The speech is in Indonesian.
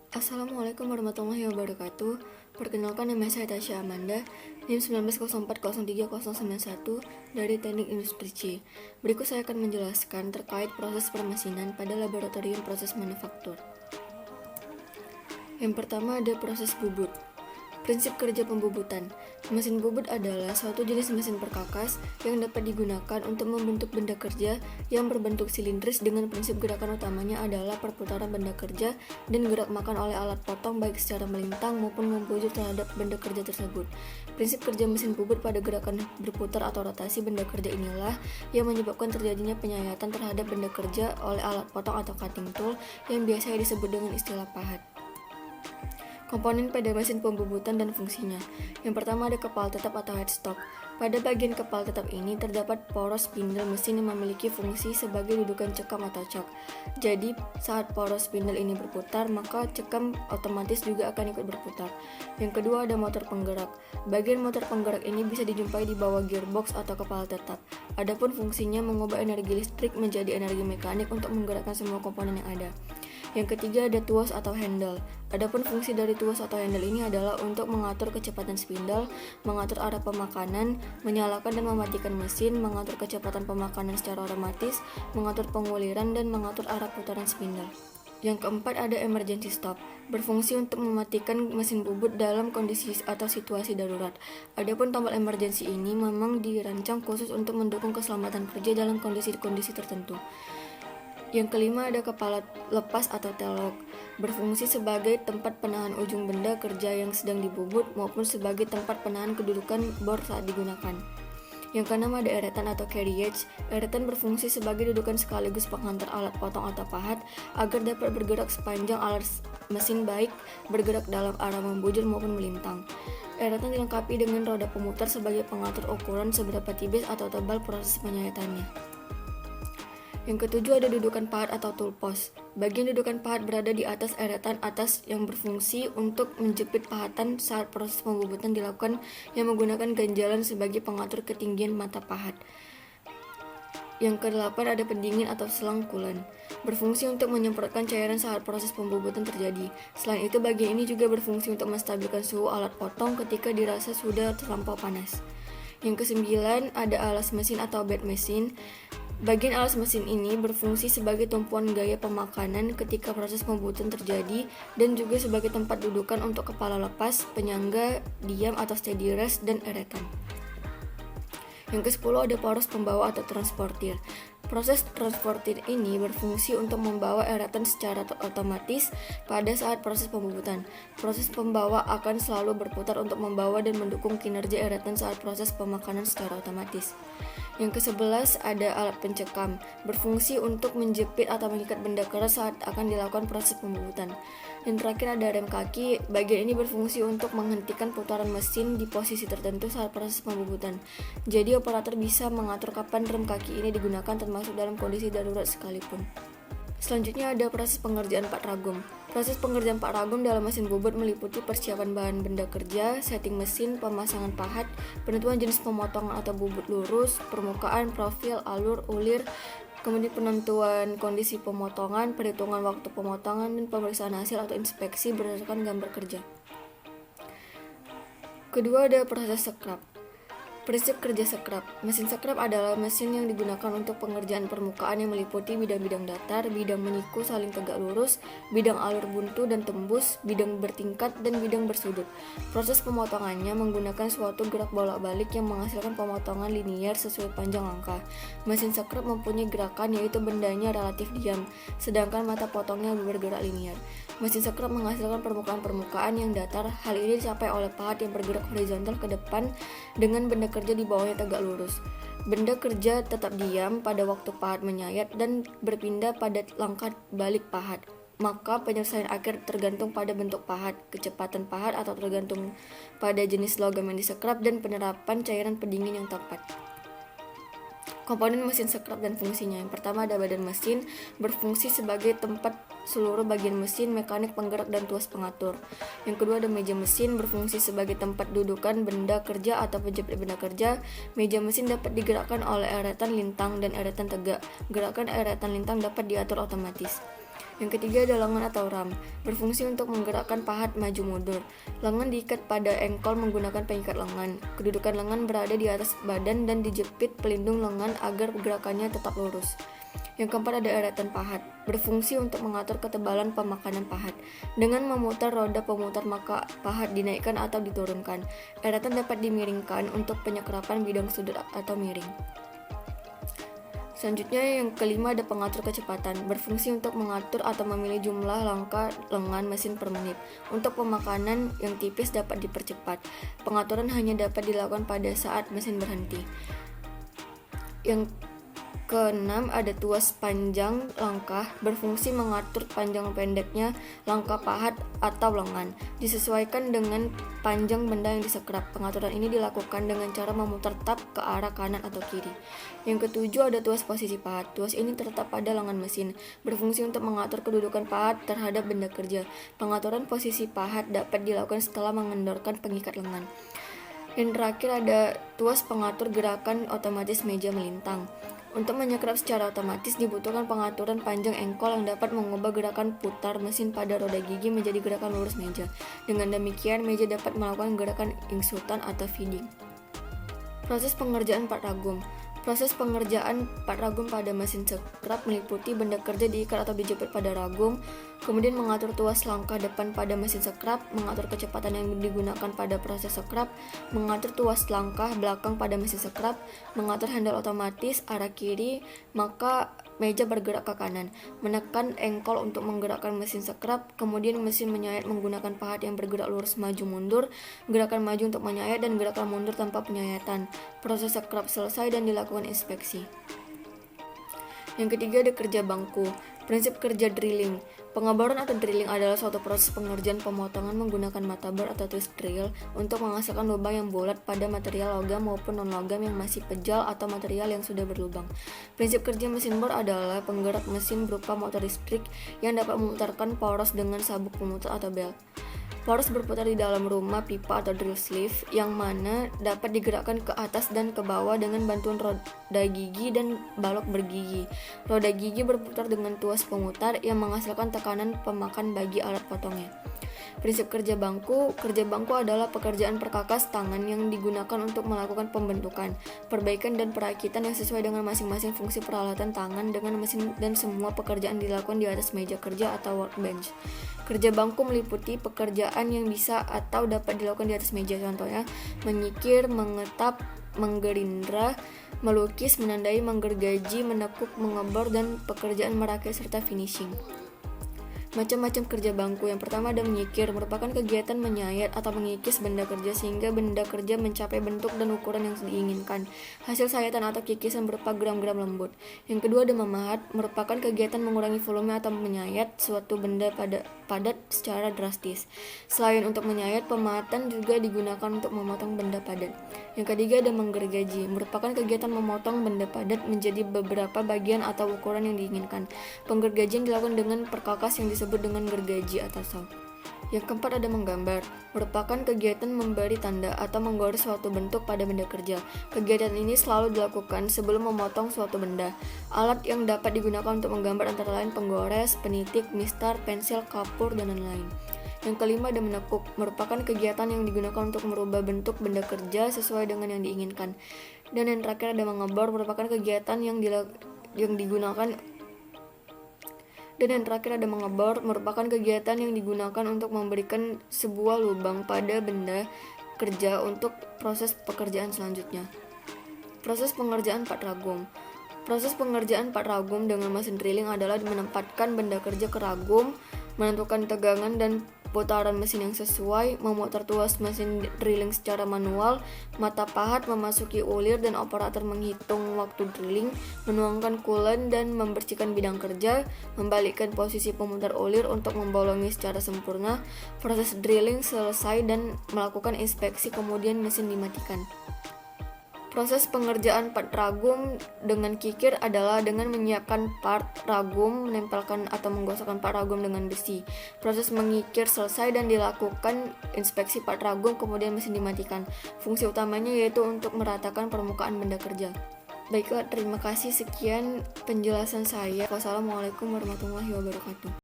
Assalamualaikum warahmatullahi wabarakatuh. Perkenalkan, nama saya Tasya Amanda, NIM 19040391 dari Teknik Industri C. Berikut saya akan menjelaskan terkait proses permesinan pada laboratorium proses manufaktur. Yang pertama ada proses bubut. Prinsip kerja pembubutan. Mesin bubut adalah suatu jenis mesin perkakas yang dapat digunakan untuk membentuk benda kerja yang berbentuk silindris dengan prinsip gerakan utamanya adalah perputaran benda kerja dan gerak makan oleh alat potong baik secara melintang maupun membujur terhadap benda kerja tersebut. Prinsip kerja mesin bubut pada gerakan berputar atau rotasi benda kerja inilah yang menyebabkan terjadinya penyayatan terhadap benda kerja oleh alat potong atau cutting tool yang biasanya disebut dengan istilah pahat. Komponen pada mesin pembubutan dan fungsinya. Yang pertama ada kepala tetap atau headstock. Pada bagian kepala tetap ini terdapat poros spindle mesin yang memiliki fungsi sebagai dudukan cekam atau cak. Jadi saat poros spindle ini berputar, maka cekam otomatis juga akan ikut berputar. Yang kedua ada motor penggerak. Bagian motor penggerak ini bisa dijumpai di bawah gearbox atau kepala tetap. Adapun fungsinya mengubah energi listrik menjadi energi mekanik untuk menggerakkan semua komponen yang ada. Yang ketiga ada tuas atau handle. Adapun fungsi dari tuas atau handle ini adalah untuk mengatur kecepatan spindle, mengatur arah pemakanan, menyalakan dan mematikan mesin, mengatur kecepatan pemakanan secara otomatis, mengatur penguliran, dan mengatur arah putaran spindle. Yang keempat ada emergency stop, berfungsi untuk mematikan mesin bubut dalam kondisi atau situasi darurat. Adapun tombol emergency ini memang dirancang khusus untuk mendukung keselamatan kerja dalam kondisi-kondisi tertentu. Yang kelima ada kepala lepas atau tail lock, berfungsi sebagai tempat penahan ujung benda kerja yang sedang dibubut maupun sebagai tempat penahan kedudukan bor saat digunakan. Yang keenam ada eretan atau carriage. Eretan berfungsi sebagai dudukan sekaligus penghantar alat potong atau pahat agar dapat bergerak sepanjang alat mesin baik bergerak dalam arah membujur maupun melintang. Eretan dilengkapi dengan roda pemutar sebagai pengatur ukuran seberapa tipis atau tebal proses penyayatannya. Yang ketujuh ada dudukan pahat atau tool post. Bagian dudukan pahat berada di atas eretan atas yang berfungsi untuk menjepit pahatan saat proses pembubutan dilakukan yang menggunakan ganjalan sebagai pengatur ketinggian mata pahat. Yang kedelapan ada pendingin atau selang coolant, berfungsi untuk menyemprotkan cairan saat proses pembubutan terjadi. Selain itu, bagian ini juga berfungsi untuk menstabilkan suhu alat potong ketika dirasa sudah terlampau panas. Yang kesembilan ada alas mesin atau bed mesin. Bagian alas mesin ini berfungsi sebagai tumpuan gaya pemakanan ketika proses pembubutan terjadi dan juga sebagai tempat dudukan untuk kepala lepas, penyangga, diam atau steady rest, dan eretan. Yang ke-10 ada poros pembawa atau transportir. Proses transportir ini berfungsi untuk membawa eretan secara otomatis pada saat proses pembubutan. Proses pembawa akan selalu berputar untuk membawa dan mendukung kinerja eretan saat proses pemakanan secara otomatis. Yang ke-11 ada alat pencekam, berfungsi untuk menjepit atau mengikat benda keras saat akan dilakukan proses pembubutan. Dan terakhir ada rem kaki, bagian ini berfungsi untuk menghentikan putaran mesin di posisi tertentu saat proses pembubutan. Jadi operator bisa mengatur kapan rem kaki ini digunakan termasuk dalam kondisi darurat sekalipun. Selanjutnya ada proses pengerjaan part ragum. Proses pengerjaan part ragum dalam mesin bubut meliputi persiapan bahan benda kerja, setting mesin, pemasangan pahat, penentuan jenis pemotongan atau bubut lurus, permukaan, profil, alur, ulir, kemudian penentuan kondisi pemotongan, perhitungan waktu pemotongan, dan pemeriksaan hasil atau inspeksi berdasarkan gambar kerja. Kedua ada proses scrap. Prinsip kerja scrap. Mesin scrap adalah mesin yang digunakan untuk pengerjaan permukaan yang meliputi bidang-bidang datar, bidang menyiku saling tegak lurus, bidang alur buntu dan tembus, bidang bertingkat, dan bidang bersudut. Proses pemotongannya menggunakan suatu gerak bolak-balik yang menghasilkan pemotongan linier sesuai panjang angka. Mesin scrap mempunyai gerakan yaitu bendanya relatif diam, sedangkan mata potongnya bergerak linier. Mesin scrap menghasilkan permukaan-permukaan yang datar. Hal ini dicapai oleh pahat yang bergerak horizontal ke depan dengan benda kerja di bawahnya tegak lurus. Benda kerja tetap diam pada waktu pahat menyayat dan berpindah pada langkah balik pahat. Maka penyelesaian akhir tergantung pada bentuk pahat, kecepatan pahat atau tergantung pada jenis logam yang disekrap dan penerapan cairan pendingin yang tepat. Komponen mesin scrap dan fungsinya. Yang pertama ada badan mesin, berfungsi sebagai tempat seluruh bagian mesin, mekanik penggerak dan tuas pengatur. Yang kedua ada meja mesin, berfungsi sebagai tempat dudukan benda kerja atau penjepit benda kerja. Meja mesin dapat digerakkan oleh eretan lintang dan eretan tegak. Gerakan eretan lintang dapat diatur otomatis. Yang ketiga ada lengan atau ram, berfungsi untuk menggerakkan pahat maju mundur. Lengan diikat pada engkol menggunakan pengikat lengan. Kedudukan lengan berada di atas badan dan dijepit pelindung lengan agar gerakannya tetap lurus. Yang keempat ada eretan pahat, berfungsi untuk mengatur ketebalan pemakanan pahat. Dengan memutar roda pemutar maka pahat dinaikkan atau diturunkan. Eretan dapat dimiringkan untuk penyekrapan bidang sudut atau miring. Selanjutnya yang kelima ada pengatur kecepatan, berfungsi untuk mengatur atau memilih jumlah langkah lengan mesin per menit. Untuk pemakanan yang tipis dapat dipercepat. Pengaturan hanya dapat dilakukan pada saat mesin berhenti. Yang keenam ada tuas panjang langkah, berfungsi mengatur panjang pendeknya langkah pahat atau lengan, disesuaikan dengan panjang benda yang disekrap. Pengaturan ini dilakukan dengan cara memutar tab ke arah kanan atau kiri. Yang ketujuh ada tuas posisi pahat. Tuas ini terletak pada lengan mesin, berfungsi untuk mengatur kedudukan pahat terhadap benda kerja. Pengaturan posisi pahat dapat dilakukan setelah mengendorkan pengikat lengan. Yang terakhir ada tuas pengatur gerakan otomatis meja melintang. Untuk menyekrap secara otomatis dibutuhkan pengaturan panjang engkol yang dapat mengubah gerakan putar mesin pada roda gigi menjadi gerakan lurus meja. Dengan demikian, meja dapat melakukan gerakan ingsutan atau feeding. Proses pengerjaan part ragum. Proses pengerjaan part ragum pada mesin sekrap meliputi benda kerja diikat atau dijepit pada ragum, kemudian mengatur tuas langkah depan pada mesin sekrap, mengatur kecepatan yang digunakan pada proses sekrap, mengatur tuas langkah belakang pada mesin sekrap, mengatur handle otomatis arah kiri, maka meja bergerak ke kanan, menekan engkol untuk menggerakkan mesin sekrap, kemudian mesin menyayat menggunakan pahat yang bergerak lurus maju mundur, gerakan maju untuk menyayat dan gerakan mundur tanpa penyayatan. Proses sekrap selesai dan dilakukan inspeksi. Yang ketiga ada kerja bangku. Prinsip kerja drilling. Pengoboran atau drilling adalah suatu proses pengerjaan pemotongan menggunakan matabar atau twist drill untuk menghasilkan lubang yang bulat pada material logam maupun non-logam yang masih pejal atau material yang sudah berlubang. Prinsip kerja mesin bor adalah penggerak mesin berupa motor listrik yang dapat memutarkan poros dengan sabuk pemutar atau belt. Poros berputar di dalam rumah pipa atau drill sleeve yang mana dapat digerakkan ke atas dan ke bawah dengan bantuan roda gigi dan balok bergigi. Roda gigi berputar dengan tuas pemutar yang menghasilkan tekanan pemakan bagi alat potongnya. Prinsip kerja bangku. Kerja bangku adalah pekerjaan perkakas tangan yang digunakan untuk melakukan pembentukan, perbaikan dan perakitan yang sesuai dengan masing-masing fungsi peralatan tangan dengan mesin dan semua pekerjaan dilakukan di atas meja kerja atau workbench. Kerja bangku meliputi pekerjaan yang bisa atau dapat dilakukan di atas meja, contohnya menyikir, mengetap, menggerindra, melukis, menandai, menggergaji, menekuk, mengebor, dan pekerjaan merakit serta finishing. Macam-macam kerja bangku. Yang pertama ada menyikir, merupakan kegiatan menyayat atau mengikis benda kerja sehingga benda kerja mencapai bentuk dan ukuran yang diinginkan. Hasil sayatan atau kikisan berupa gram-gram lembut. Yang kedua ada memahat, merupakan kegiatan mengurangi volume atau menyayat suatu benda padat secara drastis. Selain untuk menyayat, pemahatan juga digunakan untuk memotong benda padat. Yang ketiga ada menggergaji, merupakan kegiatan memotong benda padat menjadi beberapa bagian atau ukuran yang diinginkan. Penggergajian dilakukan dengan perkakas yang disebut dengan gergaji atau saw. Yang keempat ada menggambar, merupakan kegiatan memberi tanda atau menggores suatu bentuk pada benda kerja. Kegiatan ini selalu dilakukan sebelum memotong suatu benda. Alat yang dapat digunakan untuk menggambar antara lain penggores, penitik, mistar, pensil, kapur, dan lain-lain. Yang kelima ada menekuk, merupakan kegiatan yang digunakan untuk merubah bentuk benda kerja sesuai dengan yang diinginkan. Dan yang terakhir ada mengebor, merupakan kegiatan yang digunakan untuk memberikan sebuah lubang pada benda kerja untuk proses pekerjaan selanjutnya. Proses pengerjaan part ragum. Proses pengerjaan part ragum dengan mesin drilling adalah menempatkan benda kerja ke ragum, menentukan tegangan dan putaran mesin yang sesuai, memutar tuas mesin drilling secara manual, mata pahat memasuki ulir dan operator menghitung waktu drilling, menuangkan coolant dan membersihkan bidang kerja, membalikkan posisi pemutar ulir untuk membolongi secara sempurna. Proses drilling selesai dan melakukan inspeksi, kemudian mesin dimatikan. Proses pengerjaan part ragum dengan kikir adalah dengan menyiapkan part ragum, menempelkan atau menggosokkan part ragum dengan besi. Proses mengikir selesai dan dilakukan inspeksi part ragum, kemudian mesin dimatikan. Fungsi utamanya yaitu untuk meratakan permukaan benda kerja. Baiklah, terima kasih. Sekian penjelasan saya. Wassalamualaikum warahmatullahi wabarakatuh.